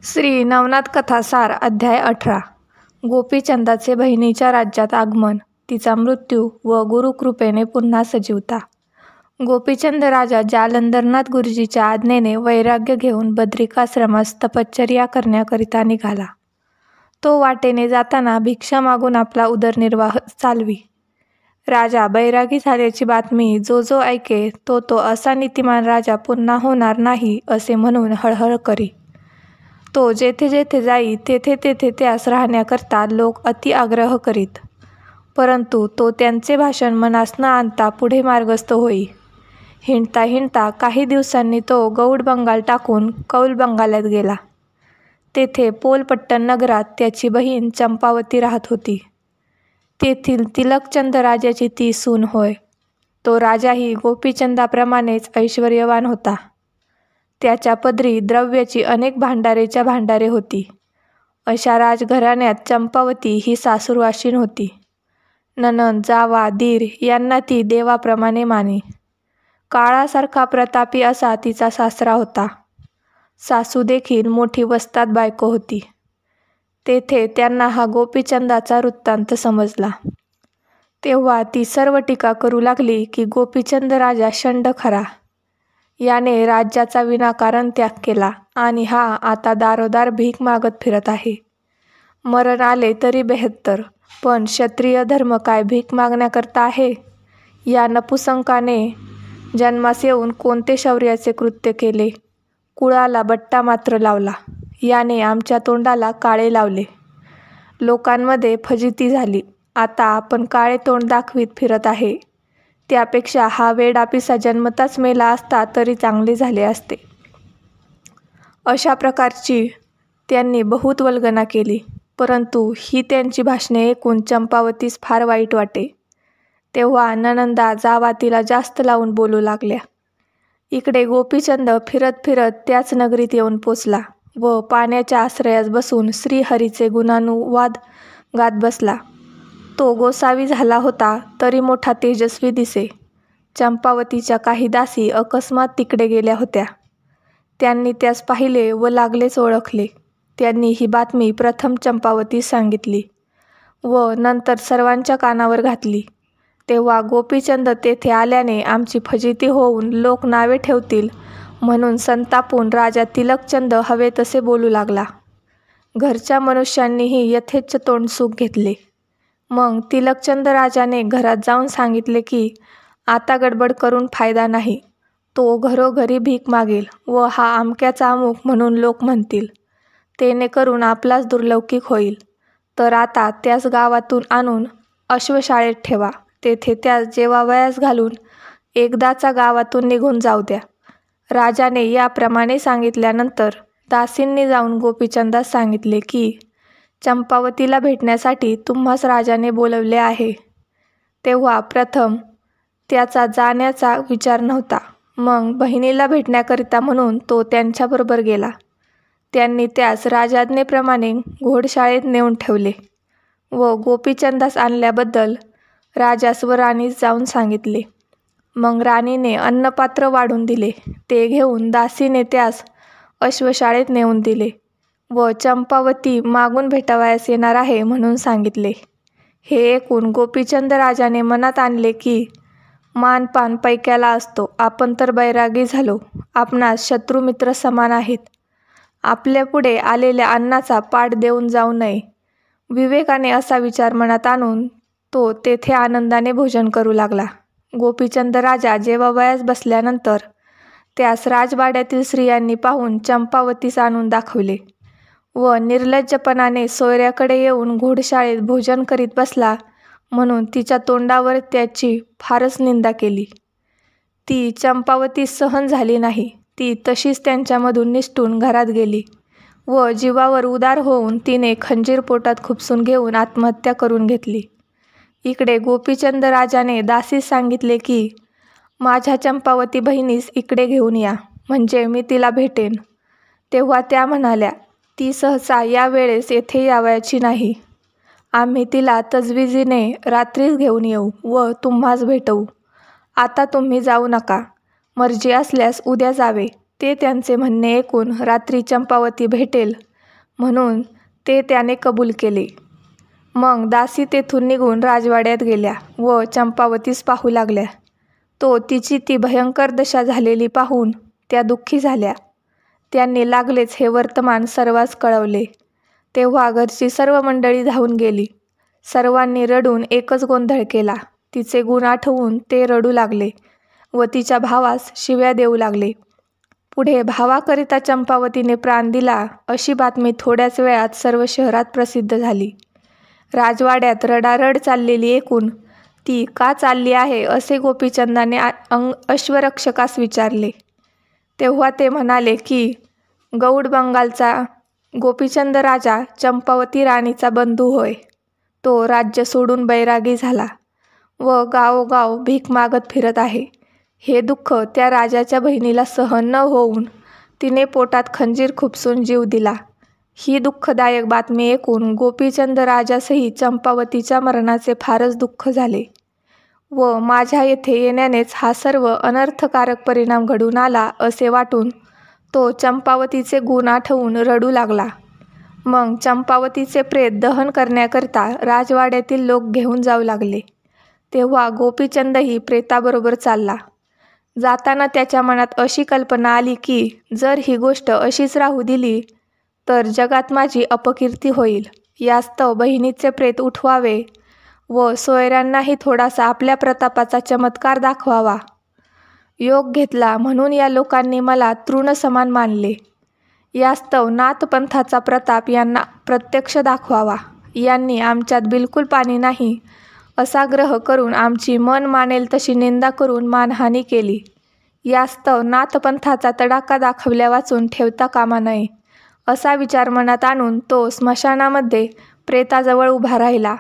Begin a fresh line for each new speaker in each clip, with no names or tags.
श्री नवनाथ कथासार अध्याय 18. गोपीचंदाचे बहिणीच्या राज्यात आगमन, तिचा मृत्यू व गुरुकृपेने पुन्हा सजीवता. गोपीचंद राजा जालंधरनाथ गुरुजीच्या आज्ञेने वैराग्य घेऊन बद्रिकाश्रमास तपश्चर्या करण्याकरिता निघाला. तो वाटेने जाताना भिक्षा मागून आपला उदरनिर्वाह चालवी. राजा बैरागी झाल्याची बातमी जो ऐके तो असा नीतिमान राजा पुन्हा होणार नाही असे म्हणून हळहळ करी. तो जेथे जाई तेथे त्यास राहण्याकरता लोक अति आग्रह करीत, परंतु तो त्यांचे भाषण मनास न आणता पुढे मार्गस्थ होई. हिंडता काही दिवसांनी तो गौड बंगाल टाकून कौल बंगालात गेला. तेथे पोलपट्टण नगरात त्याची बहीण चंपावती राहत होती. तेथील तिलकचंद राजाची ती सून होय. तो राजाही गोपीचंदाप्रमाणेच ऐश्वर्यवान होता. त्याच्या पदरी द्रव्याची अनेक भांडारे होती. अशा राजघराण्यात चंपावती ही सासूरवाशीण होती. नणंद, जावा, दीर यांना ती देवाप्रमाणे माने. काळासारखा प्रतापी असा तिचा सासरा होता. सासू देखील मोठी वस्ताद बायको होती. तेथे त्यांना हा गोपीचंदाचा वृत्तांत समजला. तेव्हा ती सर्व टीका करू लागली की गोपीचंद राजा षंड खरा. याने राज्याचा विनाकारण त्याग केला आणि हा आता दारोदार भीक मागत फिरत आहे. मरण आले तरी बेहत्तर, पण क्षत्रिय धर्म काय भीक मागण्याकरता आहे? या नपुसंकाने जन्मास येऊन कोणते शौर्याचे कृत्य केले? कुळाला बट्टा मात्र लावला. याने आमच्या तोंडाला काळे लावले. लोकांमध्ये फजिती झाली. आता आपण काळे तोंड दाखवीत फिरत आहे. त्यापेक्षा हा वेडापिसा जन्मताच मेला असता तरी चांगले झाले असते. अशा प्रकारची त्यांनी बहुत वल्गना केली, परंतु ही त्यांची भाषणे ऐकून चंपावतीस फार वाईट वाटे. तेव्हा नणंदा, जावा तिला जास्त लावून बोलू लागल्या. इकडे गोपीचंद फिरत त्याच नगरीत येऊन पोचला व पाण्याच्या आश्रयास बसून श्रीहरीचे गुणानुवाद गात बसला. तो गोसावी झाला होता तरी मोठा तेजस्वी दिसे. चंपावतीच्या काही दासी अकस्मात तिकडे गेल्या होत्या. त्यांनी त्यास पाहिले व लागलेच ओळखले. त्यांनी ही बातमी प्रथम चंपावतीस सांगितली व नंतर सर्वांच्या कानावर घातली. तेव्हा गोपीचंद तेथे आल्याने आमची फजिती होऊन लोक नावे ठेवतील म्हणून संतापून राजा तिलकचंद हवे तसे बोलू लागला. घरच्या मनुष्यांनीही यथेच्छ तोंडसुख घेतले. मग तिलकचंद राजाने घरात जाऊन सांगितले की आता गडबड करून फायदा नाही. तो घरोघरी भीक मागेल व हा अमक्याचा अमुक म्हणून लोक म्हणतील. तेने करून आपलाच दुर्लौकिक होईल. तर आता त्यास गावातून आणून अश्वशाळेत ठेवा. तेथे त्यास जेवावयास घालून एकदाचा गावातून निघून जाऊ द्या. राजाने याप्रमाणे सांगितल्यानंतर दासींनी जाऊन गोपीचंदास सांगितले की चंपावतीला भेटण्यासाठी तुम्हास राजाने बोलवले आहे. तेव्हा प्रथम त्याचा जाण्याचा विचार नव्हता. मग बहिणीला भेटण्याकरिता म्हणून तो त्यांच्याबरोबर गेला. त्यांनी त्यास राजाज्ञेप्रमाणे घोडशाळेत नेऊन ठेवले व गोपीचंदास आणल्याबद्दल राजास व राणीस जाऊन सांगितले. मग राणीने अन्नपात्र वाढून दिले. ते घेऊन दासीने त्यास अश्वशाळेत नेऊन दिले व चंपावती मागून भेटावयास येणार आहे म्हणून सांगितले. हे ऐकून गोपीचंद राजाने मनात आणले की मानपान पैक्याला असतो. आपण तर बैरागी झालो. आपणास शत्रुमित्र समान आहेत. आपल्या पुढे आलेल्या अन्नाचा पाठ देऊन जाऊ नये. विवेकाने असा विचार मनात आणून तो तेथे आनंदाने भोजन करू लागला. गोपीचंद राजा जेवावयास बसल्यानंतर त्यास राजवाड्यातील स्त्रियांनी पाहून चंपावतीस आणून दाखवले व निर्लज्जपणाने सोयऱ्याकडे येऊन घोडशाळेत भोजन करीत बसला म्हणून तिच्या तोंडावर त्याची फारच निंदा केली. ती चंपावतीस सहन झाली नाही. ती तशीच त्यांच्यामधून निसटून घरात गेली व जीवावर उदार होऊन तिने खंजीर पोटात खुपसून घेऊन आत्महत्या करून घेतली. इकडे गोपीचंद राजाने दासीस सांगितले की माझ्या चंपावती बहिणीस इकडे घेऊन या, म्हणजे मी तिला भेटेन. तेव्हा त्या म्हणाल्या, ती सहसा या वेळेस येथे यावयाची नाही. आम्ही तिला तजविजीने रात्रीच घेऊन येऊ व तुम्हास भेटवू. आता तुम्ही जाऊ नका. मर्जी असल्यास उद्या जावे. ते त्यांचे म्हणणे ऐकून रात्री चंपावती भेटेल म्हणून ते त्याने कबूल केले. मग दासी तेथून निघून राजवाड्यात गेल्या व चंपावतीस पाहू लागल्या. तो तिची ती भयंकर दशा झालेली पाहून त्या दुःखी झाल्या. त्यांनी लागलेच हे वर्तमान सर्वांस कळवले. तेव्हा घरची सर्व मंडळी धावून गेली. सर्वांनी रडून एकच गोंधळ केला. तिचे गुण आठवून ते रडू लागले व तिच्या भावास शिव्या देऊ लागले. पुढे भावाकरिता चंपावतीने प्राण दिला अशी बातमी थोड्याच वेळात सर्व शहरात प्रसिद्ध झाली. राजवाड्यात रडारड चाललेली ऐकून ती का चालली आहे असे गोपीचंदाने अश्वरक्षकास विचारले. तेव्हा ते म्हणाले की गौड बंगालचा गोपीचंद राजा चंपावती राणीचा बंधू होय. तो राज्य सोडून बैरागी झाला व गावोगाव भीक मागत फिरत आहे. हे दुःख त्या राजाच्या बहिणीला सहन न होऊन तिने पोटात खंजीर खुपसून जीव दिला. ही दुःखदायक बातमी ऐकून गोपीचंद राजासही चंपावतीच्या मरणाचे फारच दुःख झाले व माझ्या येथे येण्यानेच हा सर्व अनर्थकारक परिणाम घडून आला असे वाटून तो चंपावतीचे गुण आठवून रडू लागला. मग चंपावतीचे प्रेत दहन करण्याकरता राजवाड्यातील लोक घेऊन जाऊ लागले. तेव्हा गोपीचंदही प्रेताबरोबर चालला. जाताना त्याच्या मनात अशी कल्पना आली की जर ही गोष्ट अशीच राहू दिली तर जगात माझी अपकीर्ती होईल. यास्तव बहिणीचे प्रेत उठवावे व सोयऱ्यांनाही थोडासा आपल्या प्रतापाचा चमत्कार दाखवावा. योग घेतला म्हणून या लोकांनी मला तृणसमान मानले. यास्तव नाथपंथाचा प्रताप यांना प्रत्यक्ष दाखवावा. यांनी आमच्यात बिलकुल पाणी नाही असा ग्रह करून आमची मन मानेल तशी निंदा करून मानहानी केली. यास्तव नाथपंथाचा तडाखा दाखवल्या वाचून ठेवता कामा नये असा विचार मनात आणून तो स्मशानामध्ये प्रेताजवळ उभा राहिला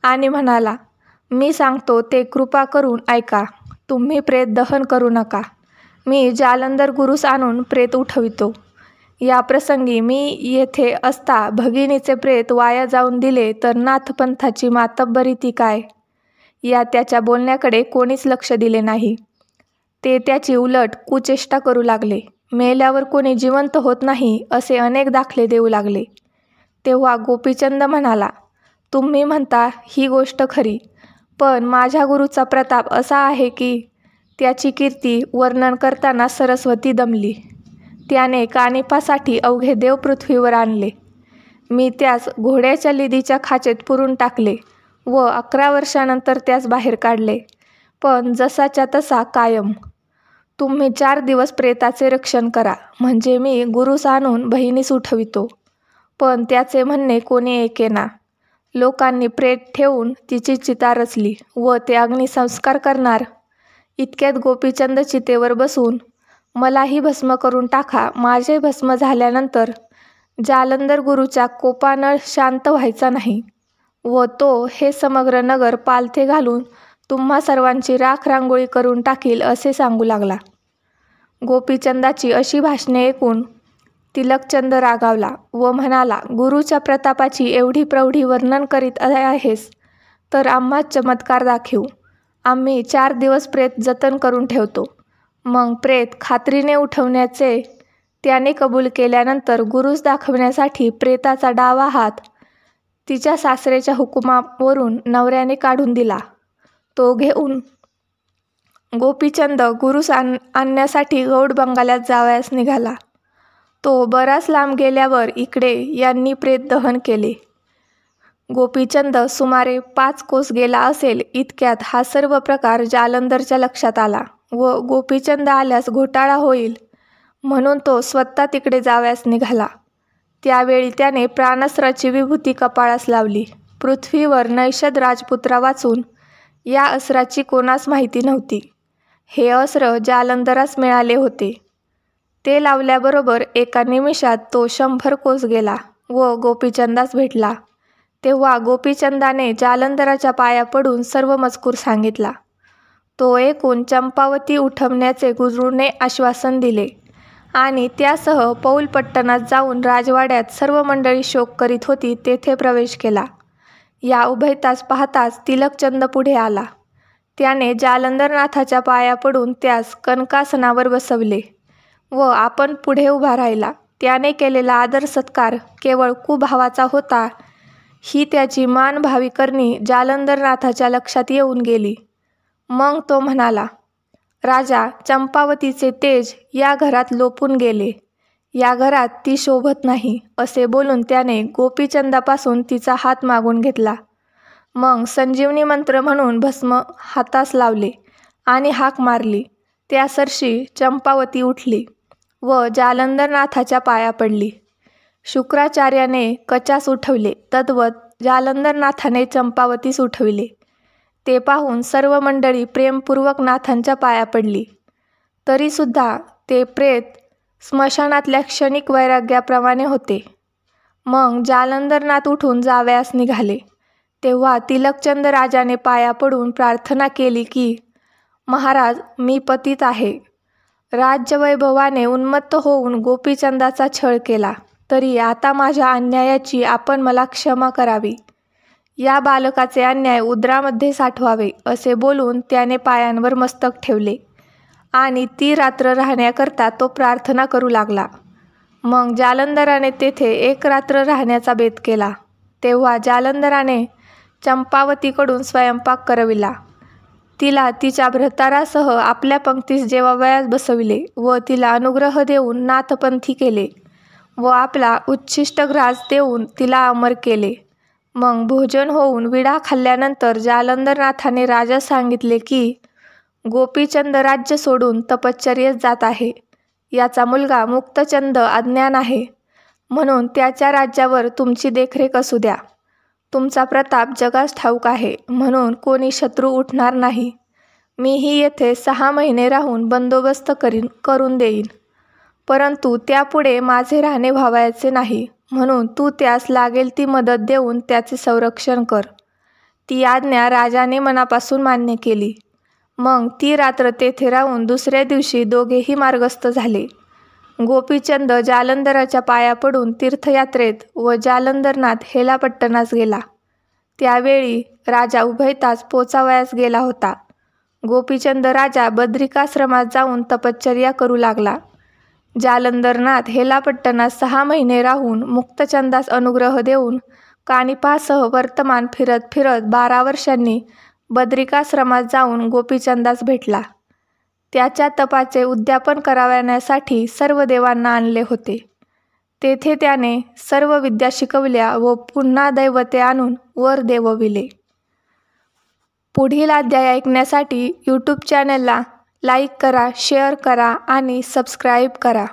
आणि म्हणाला, मी सांगतो ते कृपा करून ऐका. तुम्ही प्रेत दहन करू नका. मी जालंधर गुरूस आणून प्रेत उठवितो. या प्रसंगी मी येथे असता भगिनीचे प्रेत वाया जाऊन दिले तर नाथपंथाची मातब्बरी ती काय? या त्याच्या बोलण्याकडे कोणीच लक्ष दिले नाही. ते त्याची उलट कुचेष्टा करू लागले. मेल्यावर कोणी जिवंत होत नाही असे अनेक दाखले देऊ लागले. तेव्हा गोपीचंद म्हणाला, तुम्ही म्हणता ही गोष्ट खरी, पण माझ्या गुरूचा प्रताप असा आहे की त्याची कीर्ती वर्णन करताना सरस्वती दमली. त्याने कानिपासाठी अवघे देव पृथ्वीवर आणले. मी त्यास घोड्याच्या लिदीच्या खाचेत पुरून टाकले व 11 वर्षानंतर त्यास बाहेर काढले, पण जसाच्या तसा कायम. तुम्ही 4 दिवस प्रेताचे रक्षण करा, म्हणजे मी गुरूस आणून बहिणीस उठवितो. पण त्याचे म्हणणे कोणी ऐकेना. लोकांनी प्रेत ठेवून तिची चिता रचली व ते अग्निसंस्कार करणार. इतक्यात गोपीचंद चितेवर बसून, मलाही भस्म करून टाका. माझे भस्म झाल्यानंतर जालंधर गुरूच्या कोपानळ शांत व्हायचा नाही व तो हे समग्र नगर पालथे घालून तुम्हा सर्वांची राख रांगोळी करून टाकील असे सांगू लागला. गोपीचंदाची अशी भाषणे ऐकून तिलकचंद रागावला व म्हणाला, गुरूच्या प्रतापाची एवढी प्रौढी वर्णन करीत आहेस तर आम्हा चमत्कार दाखवू. आम्ही 4 दिवस प्रेत जतन करून ठेवतो. मग प्रेत खात्रीने उठवण्याचे त्याने कबूल केल्यानंतर गुरूस दाखवण्यासाठी प्रेताचा डावा हात तिच्या सासरेच्या हुकुमावरून नवऱ्याने काढून दिला. तो घेऊन गोपीचंद गुरूस आणण्यासाठी गौड बंगालात जावयास निघाला. तो बराच लांब गेल्यावर इकडे यांनी प्रेत दहन केले. गोपीचंद सुमारे 5 कोस गेला असेल इतक्यात हा सर्व प्रकार जालंधरच्या लक्षात आला व गोपीचंद आल्यास घोटाळा होईल म्हणून तो स्वतः तिकडे जावयास निघाला. त्यावेळी त्याने प्राणास्त्राची विभूती कपाळास लावली. पृथ्वीवर नैषद राजपुत्रा वाचून या अस्त्राची कोणास माहिती नव्हती. हे अस्त्र जालंधरास मिळाले होते. ते लावल्याबरोबर एका निमिषात तो 100 कोस गेला व गोपीचंदास भेटला. तेव्हा गोपीचंदाने जालंधराच्या पाया पडून सर्व मजकूर सांगितला. तो ऐकून चंपावती उठवण्याचे गुरूने आश्वासन दिले आणि त्यासह पौलपट्टणात जाऊन राजवाड्यात सर्व मंडळी शोक करीत होती तेथे प्रवेश केला. या उभयतास पाहताच तिलकचंद पुढे आला. त्याने जालंधरनाथाच्या पाया पडून त्यास कनकासनावर बसवले व आपण पुढे उभा राहिला. त्याने केलेला आदर सत्कार केवळ कुभावाचा होता ही त्याची मानभावी करणी जालंधरनाथाच्या लक्षात येऊन गेली. मग तो म्हणाला, राजा, चंपावतीचे तेज या घरात लोपून गेले. या घरात ती शोभत नाही असे बोलून त्याने गोपीचंदापासून तिचा हात मागून घेतला. मग संजीवनी मंत्र म्हणून भस्म हातास लावले आणि हाक मारली. त्यासरशी चंपावती उठली व जालंधरनाथाच्या पाया पडली. शुक्राचार्याने कचास उठवले तद्वत जालंधरनाथाने चंपावतीस उठविले. ते पाहून सर्व मंडळी प्रेमपूर्वक नाथांच्या पाया पडली. तरीसुद्धा ते प्रेत स्मशानातल्या क्षणिक वैराग्याप्रमाणे होते. मग जालंधरनाथ उठून जावयास निघाले. तेव्हा तिलकचंद राजाने पाया पडून प्रार्थना केली की, महाराज, मी पतित आहे. राज्यवैभवाने उन्मत्त होऊन गोपीचंदाचा छळ केला, तरी आता माझ्या अन्यायाची आपण मला क्षमा करावी. या बालकाचे अन्याय उदरामध्ये साठवावे असे बोलून त्याने पायांवर मस्तक ठेवले आणि ती रात्र राहण्याकरता तो प्रार्थना करू लागला. मग जालंधराने तेथे एक रात्र राहण्याचा बेत केला. तेव्हा जालंधराने चंपावतीकडून स्वयंपाक करविला. तिला तिच्या भ्रतारासह आपल्या पंक्तीस जेवावयास बसविले व तिला अनुग्रह देऊन नाथपंथी केले व आपला उच्छिष्ट ग्रास देऊन तिला अमर केले. मग भोजन होऊन विडा खाल्ल्यानंतर जालंधरनाथाने राजास सांगितले की, गोपीचंद राज्य सोडून तपश्चर्येस जात आहे. याचा मुलगा मुक्तचंद अज्ञान आहे, म्हणून त्याच्या राज्यावर तुमची देखरेख असू द्या. तुमचा प्रताप जगास ठाऊक आहे, म्हणून कोणी शत्रू उठणार नाही. मीही येथे 6 महिने राहून बंदोबस्त करून देईन. परंतु त्यापुढे माझे राहणे व्हावयाचे नाही, म्हणून तू त्यास लागेल ती मदत देऊन त्याचे संरक्षण कर. ती आज्ञा राजाने मनापासून मान्य केली. मग ती रात्र तेथे राहून दुसऱ्या दिवशी दोघेही मार्गस्थ झाले. गोपीचंद जालंधराच्या पाया पडून तीर्थयात्रेत व जालंधरनाथ हेलापट्टणास गेला. त्यावेळी राजा उभयतास पोचावयास गेला होता. गोपीचंद राजा बद्रिकाश्रमात जाऊन तपश्चर्या करू लागला. जालंधरनाथ हेलापट्टणास 6 महिने राहून मुक्तचंदास अनुग्रह देऊन कानिपासह वर्तमान फिरत फिरत 12 वर्षांनी बद्रिकाश्रमात जाऊन गोपीचंदास भेटला. त्याच्या तपाचे उद्यापन करावण्यासाठी सर्व देवांना आणले होते. तेथे त्याने सर्व विद्या शिकवल्या व पुन्हा दैवते आणून वर देवविले. पुढील अध्याय ऐकण्यासाठी यूट्यूब चॅनलला लाईक करा, शेअर करा आणि सबस्क्राईब करा.